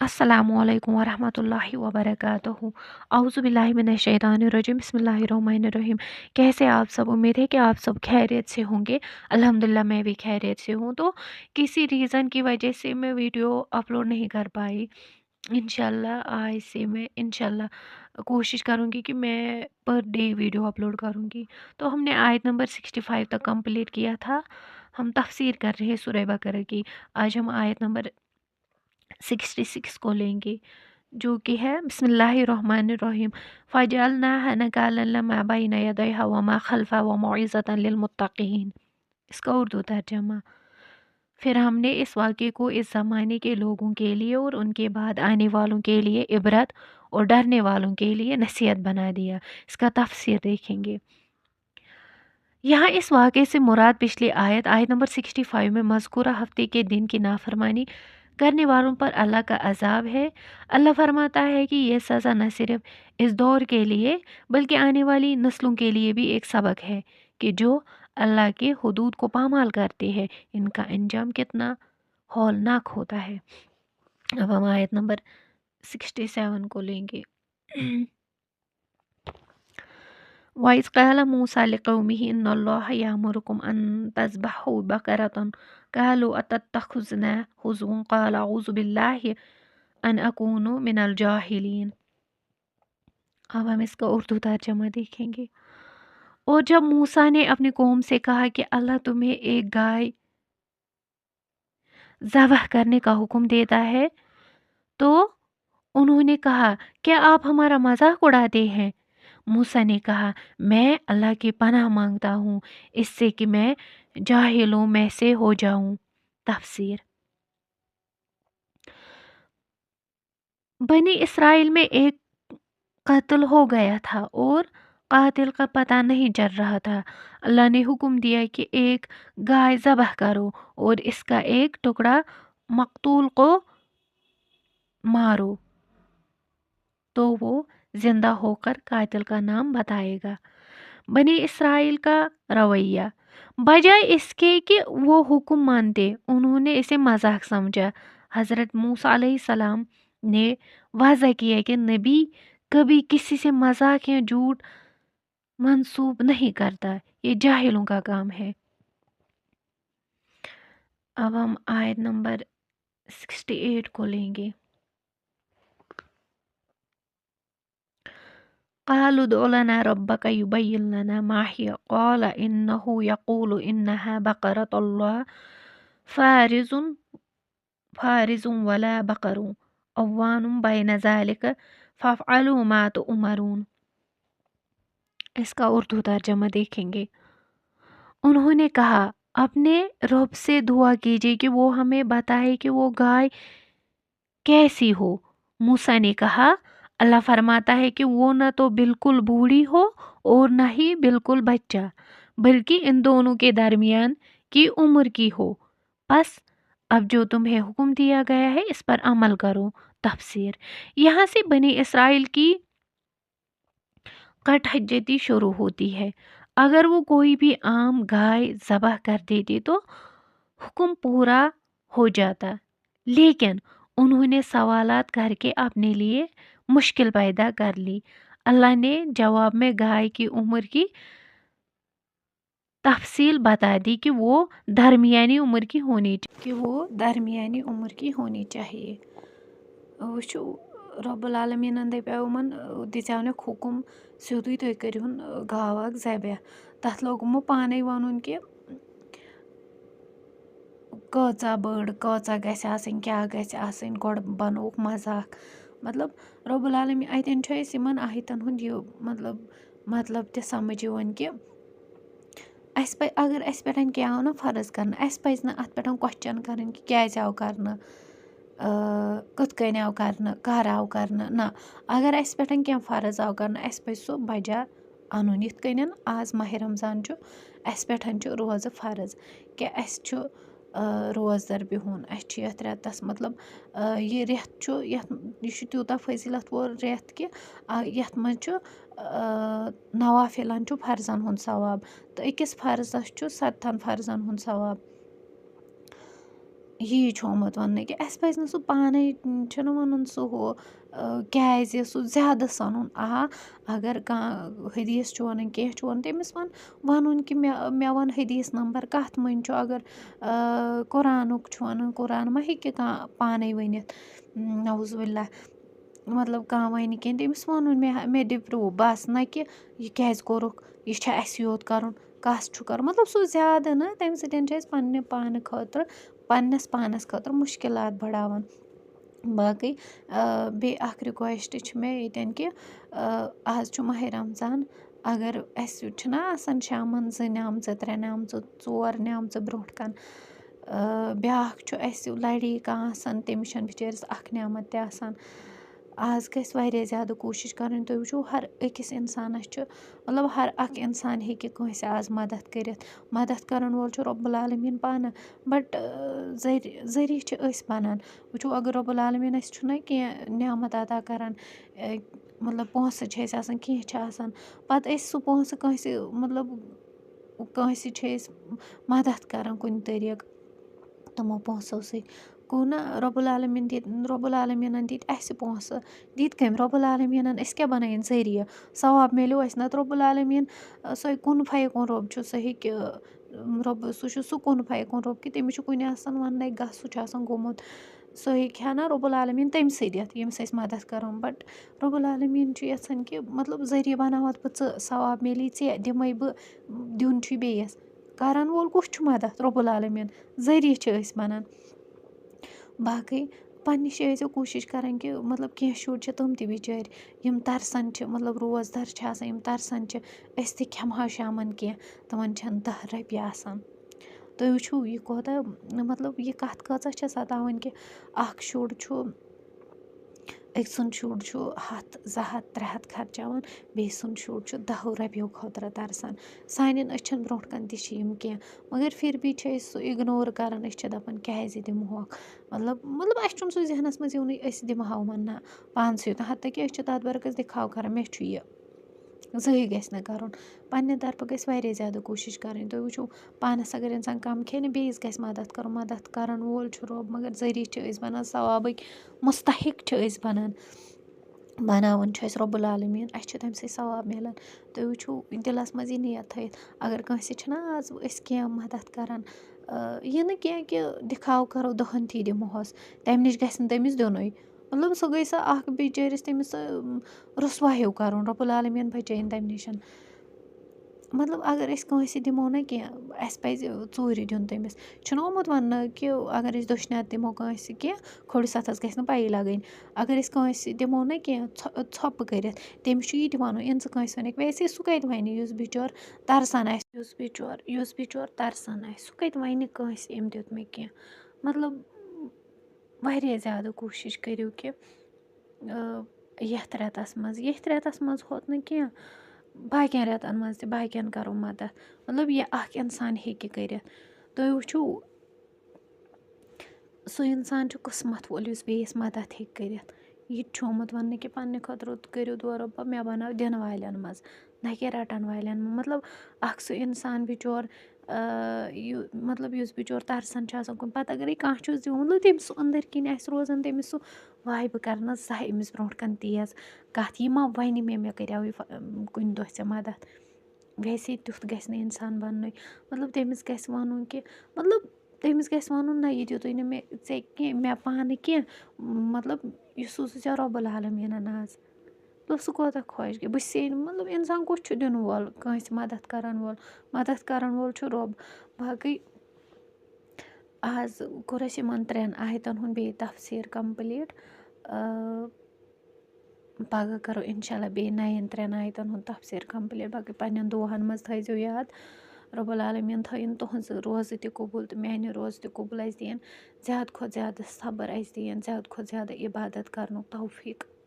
अस्सलामुअलैकुम वरहमतुल्लाहि वबरकातुहू। औज़ु बिल्लाहि मिनश शैतानिर रजीम। बिस्मिल्लाहिर रहमानिर रहीम। कैसे आप सब? उम्मीद है कि आप सब खैरियत से होंगे। अल्हम्दुलिल्लाह मैं भी खैरियत से हूँ। तो किसी रीज़न की वजह से मैं वीडियो अपलोड नहीं कर पाई। इंशाल्लाह आज से मैं इंशाल्लाह कोशिश करूँगी कि मैं पर डे वीडियो अपलोड करूँगी। तो हमने आयत नंबर 65 तक कंप्लीट किया था। हम तफसीर कर रहे हैं सूरह बकरा की। आज हम आयत नंबर 66 को लेंगे, जो कि है बिस्मिल्लाहिर्रहमानिर्रहीम। फ़जअलनाहा नकालन लिमा बैन यदैहा व मा खल्फहा व मौइज़तन लिलमुत्तक़ीन। इसका उर्दू तर्जमा। फिर हमने इस वाक़े को इस ज़माने के लोगों के लिए और उनके बाद आने वालों के लिए इबरत और डरने वालों के लिए नसीहत बना दिया। इसका तफसीर देखेंगे। यहाँ इस वाक़े से मुराद पिछली आयत नंबर 65 में मज़कूरा हफ्ते के दिन की नाफरमानी करने वालों पर अल्लाह का अज़ाब है। अल्लाह फरमाता है कि यह सज़ा न सिर्फ इस दौर के लिए बल्कि आने वाली नस्लों के लिए भी एक सबक है कि जो अल्लाह के हुदूद को पामाल करते हैं, इनका अंजाम कितना हौलनाक होता है। अब हम आयत नंबर 67 को लेंगे। वइज़ क़ाला मूसा लिक़ौमिही इन्नल्लाहा यअमुरुकुम अन तज़बहू बक़रतन क़ालू अतत्तख़िज़ुना हुज़ुवन क़ाल अऊज़ु बिल्लाहि अन अकूनु मिनल जाहिलीन। अब हम इसका उर्दू तर्जमा देखेंगे। और जब मूसा ने अपनी कौम से कहा कि अल्लाह तुम्हें एक गाय ज़बह करने का हुक्म देता है, तो उन्होंने कहा, क्या आप हमारा मजाक उड़ाते हैं? मूसा ने कहा, मैं अल्लाह की पनाह मांगता हूँ इससे कि मैं जाहिलों में से हो जाऊं। तफसीर। बनी इसराइल में एक कत्ल हो गया था और कातिल का पता नहीं चल रहा था। अल्लाह ने हुक्म दिया कि एक गाय ज़बह करो और इसका एक टुकड़ा मकतूल को मारो, तो वो जिंदा होकर कातिल का नाम बताएगा। बनी इसराइल का रवैया, बजाय इसके कि वो हुक्म मानते, उन्होंने इसे मजाक समझा। हज़रत मूसा अलैहिस्सलाम ने वाज़ा किया कि नबी कभी किसी से मजाक या झूठ मंसूब नहीं करता, ये जाहिलों का काम है। अब हम आयत नंबर 68 को लेंगे। क़ालू उदउ लना रब्बक युबय्यिन लना मा हिय क़ाल इन्नहु यक़ूलु इन्नहा बक़रतुन फ़ारिज़ुन वला बक़रुन अवानुम बैन ज़ालिक फ़अफ़अलू मा तुअमरून। इसका उर्दू तर्जमा देखेंगे। उन्होंने कहा, अपने रब से दुआ कीजिए कि वो हमें बताए कि वो गाय कैसी हो। मूसा ने कहा, अल्लाह फरमाता है कि वो न तो बिल्कुल बूढ़ी हो और न ही बिल्कुल बच्चा, बल्कि इन दोनों के दरमियान की उम्र की हो। बस अब जो तुम्हें हुक्म दिया गया है इस पर अमल करो। तफसीर। यहाँ से बनी इसराइल की कटहज्जती शुरू होती है। अगर वो कोई भी आम गाय ज़बह कर देती तो हुक्म पूरा हो जाता, लेकिन उन्होंने सवालात करके अपने लिए मुश्किल पैदा कर ली। अल्लाह ने जवाब में गाय की उम्र की तफसील बता दी कि वो दरमियानी उम्र की होनी चाहिए। वुचु रब्बुल आलमीनन दपेव यमन दित्यावनक हुकुम सिधुई तुई करिहुन गाव अक ज़बह। तथ लोगुमो पाने वनुन कि कचा बड़ कचा गछ आसनी क्या गछ आसनी गोड़ बनोक मजाक। मतलब रब्बुल आलमीन अतन छ अस यमन आयतन हुंद ये मतलब ते समझ यवन कि अगर अस पे क्या आव ना फर्ज कर अस पज ना अत पे क्वेश्चन कर कि क्या आव कर कत कन आव कर आव कर ना। अगर अस पे क्या फर्ज आव कर अस पज सो बजा अन इत कन आज माह रमज़ान अस पे रोज़ फर्ज कि अस रोज़दर बिहुन अस यथ रेतस मतलब ये रेत यह तूता फजीलत वो रेत कि यथ मज नवाफिलन फर्जन हुंद सवाब तो अकिस फर्जस 7 फर्जन हुंद सवाब। یی چھُ آمُت وَننہٕ کہِ اَسہِ پَزِ نہٕ سُہ پانَے چھُنہٕ وَنُن سُہ ہُہ کیٛازِ سُہ زیادٕ سَنُن اگر کانٛہہ حدیث چھُ وَنان کینٛہہ چھُ وَنان تٔمِس وَنُن کہِ مےٚ وَن حدیث نمبر کَتھ منٛز چھُ اگر قرآنُک چھُ وَنان قرآن ما ہیٚکہِ کانٛہہ پانَے ؤنِتھ نعوذ باللہ مطلب کانٛہہ وَنہِ کینٛہہ تٔمِس وَنُن مےٚ دِ پرٛوٗف بَس نہ کہِ یہِ کیٛازِ کوٚرُکھ یہِ چھا اَسہِ یوت کَرُن کَس چھُ کَرُن مطلب سُہ زیادٕ نہٕ تَمہِ سۭتۍ چھِ أسۍ پنٛنہِ پانہٕ خٲطرٕ پنٛنِس پانَس خٲطرٕ مُشکلات بَڑاوان باقٕے بیٚیہِ اَکھ رِکوٮ۪سٹ چھِ مےٚ ییٚتٮ۪ن کہِ آز چھُ ماہِ رمضان اگر اَسہِ چھُنہ آسان شامَن 2 نیمژٕ 3 نیمژٕ 4 نیمژٕ برٛونٛٹھ کَن بیٛاکھ چھُ اَسہِ لَڑے کانٛہہ آسان تٔمِس چھَنہٕ بِچٲرِس اَکھ نعمت تہِ آسان آز گژھِ واریاہ زیادٕ کوٗشِش کَرٕنۍ تُہۍ وٕچھو ہر أکِس اِنسانَس چھُ مطلب ہر اَکھ اِنسان ہیٚکہِ کٲنٛسہِ آز مدد کٔرِتھ مدد کَرَن وول چھُ رۄب العالمیٖن پانہٕ بَٹ ذٔریعہٕ چھِ أسۍ بَنان وٕچھو اگر رۄب العالمیٖن اَسہِ چھُنہ کینٛہہ نعمت عطا کَران مطلب پونٛسہٕ چھِ اَسہِ آسان کینٛہہ چھِ آسان پَتہٕ أسۍ سُہ پونٛسہٕ کٲنٛسہِ مطلب کٲنٛسہِ چھِ أسۍ مدد کَران کُنہِ طریٖقہٕ تِمو پونٛسو سۭتۍ گوٚو نہ رۄب العالمیٖنَن دِتۍ اَسہِ پونٛسہٕ دِتۍ کٔمۍ رۄب العالمیٖنَن أسۍ کیٛاہ بَنٲیِن ذٔریعہٕ ثواب میلیو اَسہِ نَتہٕ رۄب العالمیٖن سۄے کُن فَیکُن رۄب چھُ سُہ ہیٚکہِ رۄب سُہ چھُ سُہ کُن فَیکُن رۄب کہِ تٔمِس چھُ کُنہِ آسان وَننَے گژھ سُہ چھُ آسان گوٚمُت سُہ ہیٚکہِ ہا نہ رۄب العالمیٖن تٔمۍسٕے دِتھ ییٚمِس أسۍ مدد کَرو بَٹ رۄب العالمیٖن چھُ یَژھان کہِ مطلب ذٔریعہٕ بَناوَتھ بہٕ ژٕ ثواب میلی ژےٚ دِمَے بہٕ دیُن چھُے بیٚیِس کَرَن وول کُس چھُ مدد رۄب العالمیٖن ذٔریعہٕ چھِ أسۍ بَنان باقٕے پنٛنہِ جایہِ ٲسۍزیو کوٗشِش کَران کہِ مطلب کینٛہہ شُرۍ چھِ تِم تہِ بِچٲرۍ یِم ترسان چھِ مطلب روزدَر چھِ آسان یِم ترسان چھِ أسۍ تہِ کھٮ۪مہو شامَن کینٛہہ تِمَن چھَنہٕ 10 رۄپیہِ آسان تُہۍ وٕچھِو یہِ کوتاہ مطلب یہِ کَتھ کۭژاہ چھےٚ سَتاوٕنۍ کہِ اَکھ شُر چھُ أکۍ سُنٛد شُر چھُ 100 200 300 خرچاوان بیٚیہِ سُنٛد شُر چھُ 10 رۄپیو خٲطرٕ ترسان سانٮ۪ن أچھَن برٛونٛٹھ کَنۍ تہِ چھِ یِم کینٛہہ مگر پھر بھی چھِ أسۍ سُہ اِگنور کَران أسۍ چھِ دَپان کیٛازِ دِمہوکھ مطلب اَسہِ چھُنہٕ سُہ ذہنَس منٛز یِونٕے أسۍ دِمہو یِمَن نہ پانسٕے یوت حتیٰ کہِ أسۍ چھِ تَتھ برعکس دِکھاو کَران مےٚ چھُ یہِ زٕہٕے گژھِ نہٕ کَرُن پنٛنہِ طرفہٕ گژھِ واریاہ زیادٕ کوٗشِش کَرٕنۍ تُہۍ وٕچھو پانَس اگر اِنسان کَم کھیٚنہِ بیٚیِس گژھِ مدد کَرُن مدد کَرَن وول چھُ رۄب مگر ذٔریعہٕ چھِ أسۍ بَنان ثوابٕکۍ مُستحق چھِ أسۍ بَناوان چھُ اَسہِ رۄب العالمیٖن اَسہِ چھُ تَمہِ سۭتۍ ثواب مِلان تُہۍ وٕچھو دِلَس منٛز یہِ نیت تھٲیِتھ اگر کٲنٛسہِ چھِنہ آز أسۍ کینٛہہ مدد کَران یہِ نہٕ کینٛہہ کہِ دِکھاو کَرو دَہَن تھی دِمہوس تَمہِ نِش گژھِ نہٕ تٔمِس دیُنُے مطلب سُہ گٔے سۄ اَکھ بِچٲرِس تٔمِس سۄ رُسوا ہیوٗ کَرُن رۄب العالمیٖن بَچٲیِن تَمہِ نِش مطلب اگر أسۍ کٲنٛسہِ دِمو نہ کینٛہہ اَسہِ پَزِ ژوٗرِ دیُن تٔمِس چھُنہٕ آمُت وَننہٕ کہِ اگر أسۍ دٔچھنہِ اَتھٕ دِمو کٲنٛسہِ کینٛہہ کھوٚڑِس اَتھَس گژھِ نہٕ پَیی لَگٕنۍ اگر أسۍ کٲنٛسہِ دِمو نہ کینٛہہ ژھۄپہٕ کٔرِتھ تٔمِس چھُ یہِ تہِ وَنُن یہِ نہٕ ژٕ کٲنٛسہِ وَنٮ۪کھ ویسے سُہ کَتہِ وَنہِ یُس بِچور ترسان آسہِ یُس بِچور ترسان آسہِ سُہ کَتہِ وَنہِ کٲنٛسہِ أمۍ دیُت مےٚ کینٛہہ مطلب واریاہ زیادٕ کوٗشِش کٔرِو کہِ یَتھ رٮ۪تَس منٛز ہوت نہٕ کینٛہہ باقیَن رٮ۪تَن منٛز تہِ باقیَن کَرو مدد مطلب یہِ اَکھ اِنسان ہیٚکہِ کٔرِتھ تُہۍ وٕچھو سُہ اِنسان چھُ قٕسمَت وول یُس بیٚیِس مدد ہیٚکہِ کٔرِتھ یہِ تہِ چھُ آمُت وَننہٕ کہِ پنٛنہِ خٲطرٕ کٔرِو دُعا رۄبا مےٚ بناو دِنہٕ والٮ۪ن منٛز نہ کہِ رَٹَن والٮ۪ن مطلب اَکھ سُہ اِنسان بِچور مطلب یُس بِچور ترسان چھُ آسان کُنہِ پَتہٕ اگرے کانٛہہ چھُس دِوان مطلب تٔمِس سُہ أنٛدٕرۍ کِنۍ آسہِ روزان تٔمِس سُہ واے بہٕ کَرٕ نہٕ زانٛہہ أمِس برٛونٛٹھ کَنہِ تیز کَتھ یہِ ما وَنہِ مےٚ کَریو یہِ کُنہِ دۄہ ژےٚ مدد ویسے تیُتھ گژھِ نہٕ اِنسان بَننُے مطلب تٔمِس گژھِ وَنُن کہِ مطلب تٔمِس گژھِ وَنُن نہ یہِ دِتُے نہٕ مےٚ ژےٚ کینٛہہ مےٚ پانہٕ کینٛہہ مطلب یہِ سوٗزُے ژےٚ رۄب العالمیٖنَن آز مطلب سُہ کوتاہ خۄش گٔے بہٕ چھَسے مطلب اِنسان کُس چھُ دِنہٕ وول کٲنٛسہِ مدد کَرَن وول چھُ رۄب باقٕے آز کوٚر اَسہِ یِمَن 3 آیتَن ہُنٛد بیٚیہِ تفسیٖر کَمپٕلیٖٹ پگاہ کَرو اِنشاء اللہ بیٚیہِ 9 3 آیتَن ہُنٛد تفسیٖر کَمپٕلیٖٹ باقٕے پنٛنٮ۪ن دُعاہَن منٛز تھٲیزیو یاد رۄب العالمیٖن تھٲیِن تُہٕنٛز روزٕ تہِ قبوٗل تہٕ میٛانہِ روزٕ تہِ قبوٗل اَسہِ دِیِن زیادٕ کھۄتہٕ زیادٕ صبر اَسہِ دِیِن زیادٕ کھۄتہٕ زیادٕ عبادت کَرنُک توفیٖق